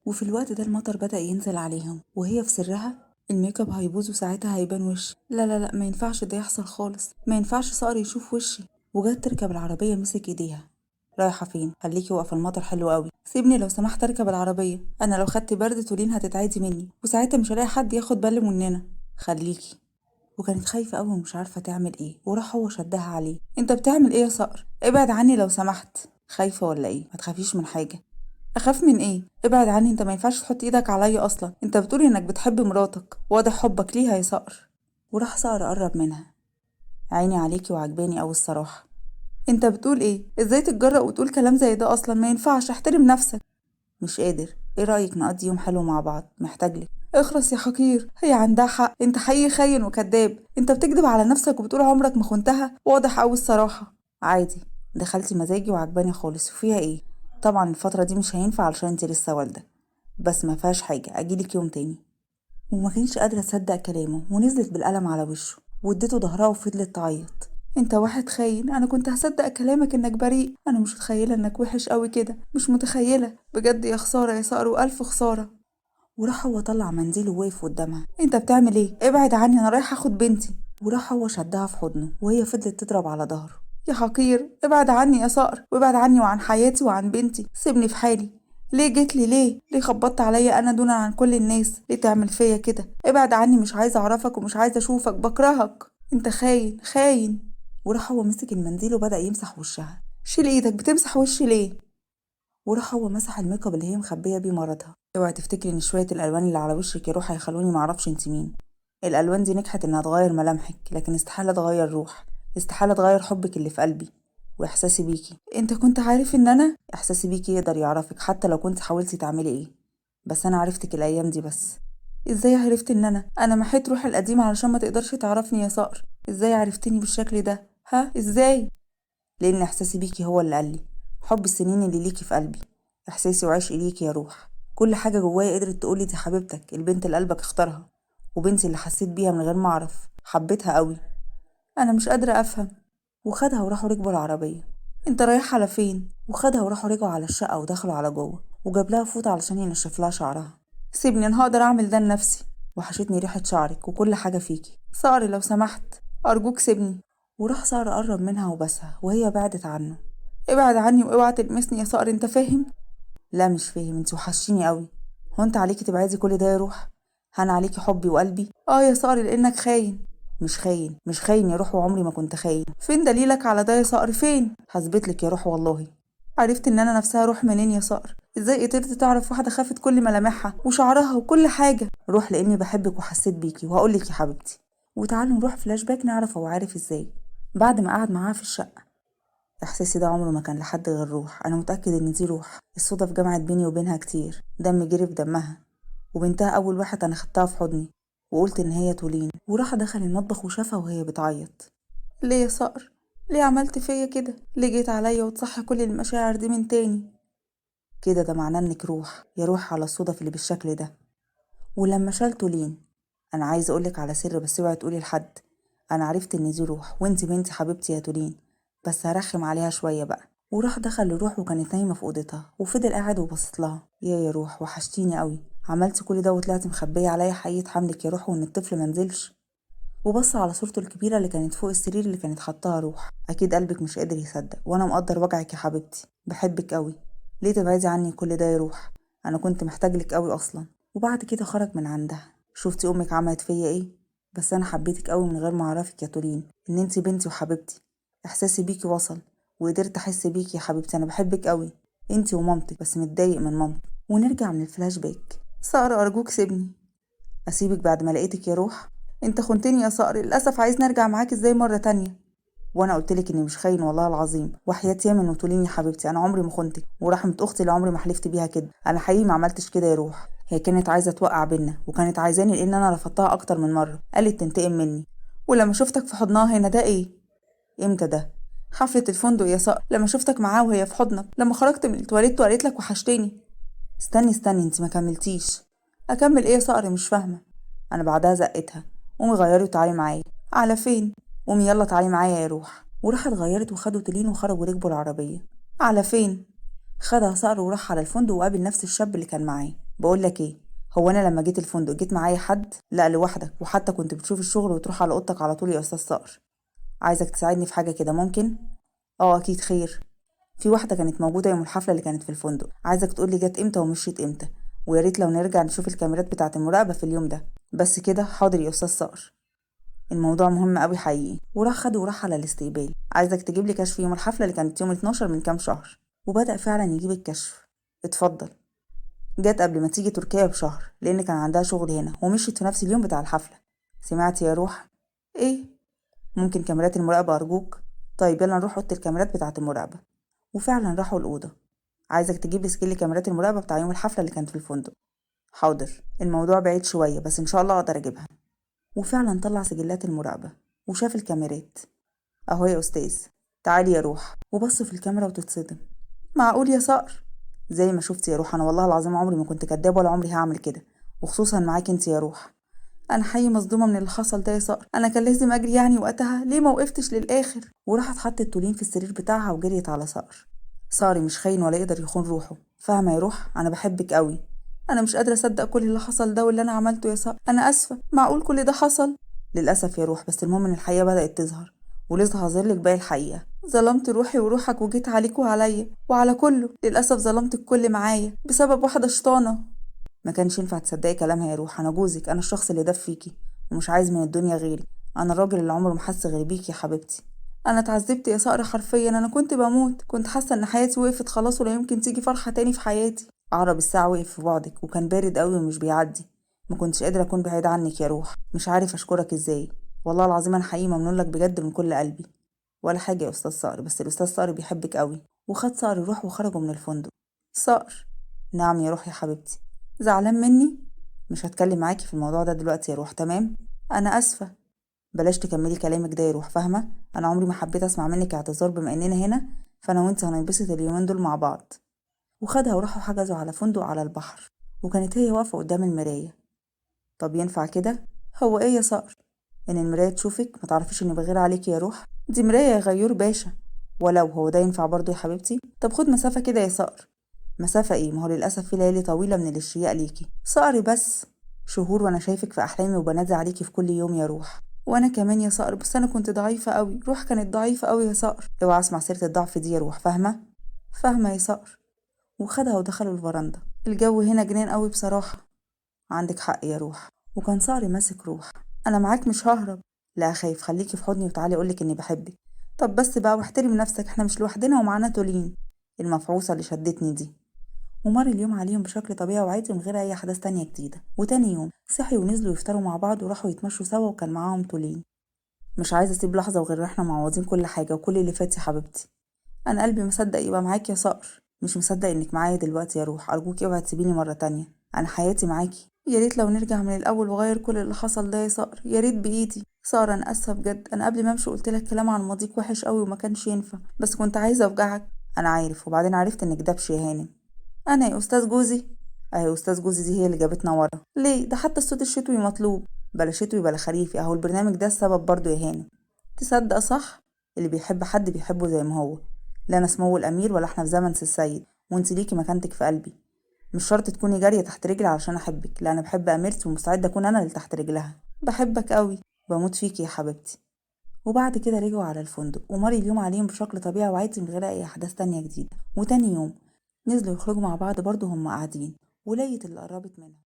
وفي الوقت ده المطر بدأ ينزل عليهم وهي في سرها. الميك اب هيبوظ وساعتها هيبان وشي. لا لا لا، ما ينفعش ده يحصل خالص، ما ينفعش صقر يشوف وشي. وجت تركب العربية مسك ايديها. رايحة فين؟ خليكي واقفة، المطر حلو قوي، سيبني لو سمحت اركب العربية، انا لو خدت برد تولين هتتعدي مني وساعتها مش هلاقي حد ياخد باله مننا. خليكي. وكانت خايفة قوي ومش عارفة تعمل ايه، وراح هو شدها عليه. انت بتعمل ايه يا صقر؟ ابعد عني لو سمحت. خايفة ولا ايه؟ ما تخافيش من حاجة. اخاف من ايه؟ ابعد عني، انت ما ينفعش تحط ايدك عليا اصلا، انت بتقولي انك بتحب مراتك، واضح حبك ليها يا صقر. وراح صقر قرب منها. عيني عليكي وعجباني اوي الصراحة. انت بتقول ايه؟ ازاي تتجرأ وتقول كلام زي ده؟ اصلا ما ينفعش، احترم نفسك. مش قادر. ايه رأيك نقضي يوم حلو مع بعض؟ محتاجلك. اخرس يا حقير، هي عندها حق، انت حقيقي خاين وكذاب، انت بتكذب على نفسك وبتقول عمرك ما خنتها، واضح اوي الصراحة. عادي. دخلتي مزاجي وعجباني خالص، وفيها ايه؟ طبعا الفترة دي مش هينفع علشان انت لسه والدة، بس ما فيهاش حاجة، اجيلك يوم تاني. وما كانش قادرة تصدق كلامه، ونزلت بالقلم على وشه واديته ظهرها وفضلت تعيط. انت واحد خاين، انا كنت هصدق كلامك انك بريء، انا مش متخيلة انك وحش قوي كده، مش متخيلة بجد، يا خسارة يا صقر والف خسارة. وراح هو طلع منديل ووقف قدامها. انت بتعمل ايه؟ ابعد عني، انا رايح اخد بنتي. وراح هو شدها في حضنه وهي فضلت تضرب على ظهره. يا حقير، ابعد عني يا صقر، وابعد عني وعن حياتي وعن بنتي، سيبني في حالي. ليه جيت لي؟ ليه خبطت عليا انا دونا عن كل الناس؟ ليه تعمل فيا كده؟ ابعد عني، مش عايزه اعرفك ومش عايزه اشوفك، بكرهك، انت خاين خاين. وراح هو مسك المنديل وبدأ يمسح وشها. شيل ايدك، بتمسح وشي ليه؟ وراح هو مسح الميك اب اللي هي مخبيه بيه مرضها. اوعي تفتكري ان شويه الالوان اللي على وشك يا روح هيخلوني معرفش انت مين. الالوان دي نجحت انها تغير ملامحك، لكن استحاله تغير روح، استحاله تغير حبك اللي في قلبي واحساسي بيكي. انت كنت عارف ان انا احساسي بيكي يقدر يعرفك حتى لو كنت حاولتي تعملي ايه، بس انا عرفتك الايام دي بس. ازاي عرفت ان انا محيت روحي القديمه علشان ما تقدرش تعرفني يا صقر؟ ازاي عرفتني بالشكل ده؟ ها ازاي؟ لأن إحساسي بيكي هو اللي قالي، حب السنين اللي ليكي في قلبي، إحساسي وعشقي ليكي يا روح. كل حاجة جوايا قدرت تقولي دي حبيبتك، البنت اللي قلبك اختارها، وبنتي اللي حسيت بيها من غير ما أعرف، حبيتها قوي. أنا مش قادرة أفهم. وخدها وراحوا ركبوا العربية. انت رايح على فين؟ وخدها وراحوا رجعوا على الشقة ودخلوا على جوه، وجاب لها فوطة علشان ينشف لها شعرها. سيبني، انا هقدر اعمل ده لنفسي. وحشتني ريحة شعرك وكل حاجة فيكي. صقري لو سمحت، ارجوك سيبني. وراح صقر قرب منها وبسها وهي بعدت عنه. ابعد عني واوعى تلمسني يا صقر، انت فاهم؟ لا مش فاهم، انت وحشتيني قوي. هو انت عليكي تبعدي كل ده يا روح؟ هان عليكي حبي وقلبي. يا صقر، لانك خاين. مش خاين يا روح، وعمري ما كنت خاين. فين دليلك على ده يا صقر؟ فين؟ هثبتلك يا روح والله. عرفت ان انا نفسها روح منين يا صقر؟ ازاي قدرت تعرف واحده خافت كل ملامحها وشعرها وكل حاجه؟ روح لاني بحبك وحسيت بيكي، وهقولك يا حبيبتي. وتعالوا نروح فلاش باك نعرف هو عارف ازاي. بعد ما قعد معاها في الشقه. احساسي ده عمره ما كان لحد غير روح، انا متاكد ان دي روح، الصدف جمعت بيني وبينها كتير، دم جري في دمها، وبنتها اول واحد انا خدتها في حضني وقلت ان هي تولين. وراح دخل المطبخ وشافها وهي بتعيط. ليه يا صقر؟ ليه عملت فيا كده؟ ليه جيت عليا وتصحي كل المشاعر دي من تاني؟ كده ده معناه انك روح يا روح على الصدف اللي بالشكل ده. ولما شالته لين، انا عايزه اقولك على سر بس اوعي تقولي لحد. انا عرفت ان دي روح وانتي بنتي حبيبتي يا تولين، بس هرخم عليها شويه بقى. وراح دخل لروح وكانت نايمه في اوضتها وفضل قاعد وبصت لها. يا روح وحشتيني قوي، عملتي كل ده وطلعتي مخبيه عليا حقيقه حملك يا روح وان الطفل منزلش. وبص على صورته الكبيره اللي كانت فوق السرير اللي كانت حطاها روح. اكيد قلبك مش قادر يصدق، وانا مقدر وجعك يا حبيبتي، بحبك قوي. ليه تبعدي عني كل ده يا روح؟ انا كنت محتاجلك قوي اصلا. وبعد كده خرج من عندها. شفتي امك عملت فيا ايه؟ بس انا حبيتك قوي من غير ما اعرفك يا تولين ان انتي بنتي وحبيبتي. احساسي بيكي وصل، وقدرت احس بيكي يا حبيبتي، انا بحبك قوي، انتي ومامتك، بس متضايق من مامتك. ونرجع من الفلاش باك. سارة ارجوك سيبني. اسيبك بعد ما لقيتك يا روح؟ انت خنتني يا صقر، للاسف عايز نرجع معاك ازاي مره تانية؟ وانا قلتلك اني مش خاين والله العظيم، وحياة يامن وتولين يا حبيبتي انا عمري ما خنتك، ورحمه اختي اللي عمري ما حلفت بيها كده، انا حقيقي ما عملتش كده يا روح. هي كانت عايزه توقع بينا وكانت عايزاني لان انا رفضتها اكتر من مره، قالت تنتقم مني. ولما شفتك في حضنها هنا ده ايه؟ امتى ده؟ حفله الفندق يا صقر، لما شفتك معاه وهي في حضنك، لما خرجت من التواليت وقالت لك وحشتني. استني انت ما كملتيش. اكمل ايه يا صقر؟ مش فاهمه. انا بعدها زقتها. قومي غيري وتعالي معايا. على فين؟ قومي يلا تعالي معايا يا روح. وراحت غيرت وخدوا تلين وخرجوا ركبوا العربيه. على فين؟ خدها صقر وراح على الفندق وقابل نفس الشاب اللي كان معاه. بقول لك ايه، هو انا لما جيت الفندق جيت معايا حد؟ لا لوحدك، وحتى كنت بتشوف الشغل وتروح على اوضتك على طول يا استاذ صقر. عايزك تساعدني في حاجه كده، ممكن؟ اه اكيد خير. في واحده كانت موجوده يوم الحفله اللي كانت في الفندق، عايزك تقولي جت امتى ومشيت امتى، ويا ريت لو نرجع نشوف الكاميرات بتاعه المراقبه في اليوم ده. بس كده؟ حاضر يا استاذ صقر. الموضوع مهم قوي حقيقي. وراح خده وراح على الاستقبال، عايزك تجيب لي كشف يوم الحفله اللي كانت يوم 12 من كام شهر. وبدأ فعلا يجيب الكشف. اتفضل. جت قبل ما تيجي تركيا بشهر لان كان عندها شغل هنا، ومشيت في نفس اليوم بتاع الحفله. سمعت يا روح؟ ايه؟ ممكن كاميرات المراقبه ارجوك؟ طيب يلا نروح اوضه الكاميرات بتاعه المراقبه. وفعلا راحوا الاوضه. عايزك تجيب لي سجل كاميرات المراقبه بتاع يوم الحفله اللي كانت في الفندق. حاضر، الموضوع بعيد شويه بس ان شاء الله اقدر اجيبها. وفعلا طلع سجلات المراقبه وشاف الكاميرات. اهو يا استاذ. تعالي يا روح. وبص في الكاميرا وتتصدم. معقول يا صقر؟ زي ما شفت يا روح، انا والله العظيم عمري ما كنت كداب ولا عمري هعمل كده، وخصوصا معاك انت يا روح. انا حقيقي مصدومه من اللي حصل ده يا صقر، انا كان لازم اجري يعني وقتها، ليه ما وقفتش للاخر؟ وراحت حطت تولين في السرير بتاعها وجريت على صقر. صقر مش خاين ولا يقدر يخون روحه، فاهمه يا روح؟ انا بحبك قوي. انا مش قادره اصدق كل اللي حصل ده واللي انا عملته يا صقر، انا اسفه، معقول كل ده حصل؟ للاسف يا روح، بس المهم ان الحقيقه بدات تظهر، ولسه هظهرلك باقي الحقيقه. ظلمت روحي وروحك وجيت عليك وعليا وعلى كله، للاسف ظلمت الكل معايا بسبب واحده شطانه. ما كانش ينفع تصدقي كلامها يا روح، انا جوزك، انا الشخص اللي دف فيكي ومش عايز من الدنيا غيري، انا الراجل اللي عمره ما حس غير بيكي يا حبيبتي. انا اتعذبت يا صقر حرفيا، انا كنت بموت، كنت حاسه ان حياتي وقفت خلاص ولا يمكن تيجي فرحه تاني في حياتي. عقرب الساعه وقف في بعدك وكان بارد قوي ومش بيعدي. ما كنتش قادره اكون بعيد عنك يا روح، مش عارف اشكرك ازاي. والله العظيم انا حقيقي ممنون لك بجد من كل قلبي. ولا حاجه يا استاذ صقر، بس الاستاذ صقر بيحبك قوي. وخد صقر روح وخرجوا من الفندق. صقر. نعم يا روح يا حبيبتي. زعلان مني؟ مش هتكلم معاكي في الموضوع ده دلوقتي يا روح، تمام؟ انا اسفه. بلاش تكملي كلامك ده يا روح، فاهمه؟ انا عمري ما حبيت اسمع منك اعتذار، بما اننا هنا فانا وانت هننبسط اليومين دول مع بعض. وخدها وراحوا حجزوا على فندق على البحر. وكانت هي واقفه قدام المرايه. طب ينفع كده؟ هو ايه يا صقر؟ ان المرايه تشوفك؟ ما تعرفيش اني بغير عليكي يا روح؟ دي مرايه يا غيور باشا. ولو هو ده ينفع برضو يا حبيبتي؟ طب خد مسافه كده يا صقر. مسافة ايه؟ ما هو للأسف في ليالي طويلة من الاشتياق ليكي، صقري بس. شهور وانا شايفك في احلامي وبنادي عليكي في كل يوم يا روح. وانا كمان يا صقر، بس انا كنت ضعيفة قوي، روح كانت ضعيفة قوي يا صقر. اوعى اسمع سيرة الضعف دي يا روح، فاهمة؟ فاهمة يا صقر. وخدها ودخلوا الفرندا. الجو هنا جنان قوي بصراحة. عندك حق يا روح. وكان صقري ماسك روح. انا معاك مش ههرب. لا خايف، خليكي في حضني وتعالي اقولك اني بحبك. طب بس بقى واحترم نفسك، احنا مش لوحدنا ومعانا تولين المفعوصة اللي شدتني دي. ومر اليوم عليهم بشكل طبيعي وعادي من غير أي أحداث تانية جديدة. وتاني يوم صحي ونزلوا يفطروا مع بعض وراحوا يتمشوا سوا وكان معاهم تولين. مش عايزة أسيب لحظة وغير إحنا معوضين كل حاجة وكل اللي فات يا حبيبتي. أنا قلبي مصدق يبقى معاكي يا صقر، مش مصدق إنك معايا دلوقتي يا روح، أرجوكي اوعي تسيبيني مرة تانية. أنا حياتي معاكي. يا ريت لو نرجع من الأول وغير كل اللي حصل ده يا صقر، يا ريت بإيدي. صقر أنا آسفة بجد، أنا قبل ما أمشي قلت لك كلام عن ماضيك وحش قوي وما كانش ينفع، بس كنت عايزة أوجعك. أنا عارف، وبعدين عرفت إنك دبش يا هانم. انا يا استاذ جوزي؟ اهي استاذ جوزي دي هي اللي جابتنا ورا. ليه؟ ده حتى الصوت الشتوي مطلوب. بلا شتوي بلا خريفي، اهو البرنامج ده السبب برضو يا هانم. تصدق صح. اللي بيحب حد بيحبه زي ما هو. لا انا سمو الامير ولا احنا في زمن سي السيد، وانت ليكي مكانتك في قلبي. مش شرط تكوني جارية تحت رجلي علشان احبك، لا انا بحب اميرتي ومستعدة اكون انا اللي تحت رجلها. بحبك قوي. بموت فيكي يا حبيبتي. وبعد كده رجعوا على الفندق ومر اليوم عليهم بشكل طبيعي وعادي من غير أي أحداث تانية جديدة. وتاني يوم نزلوا يخرجوا مع بعض برضه هم قاعدين، وليت اللي قربت منها.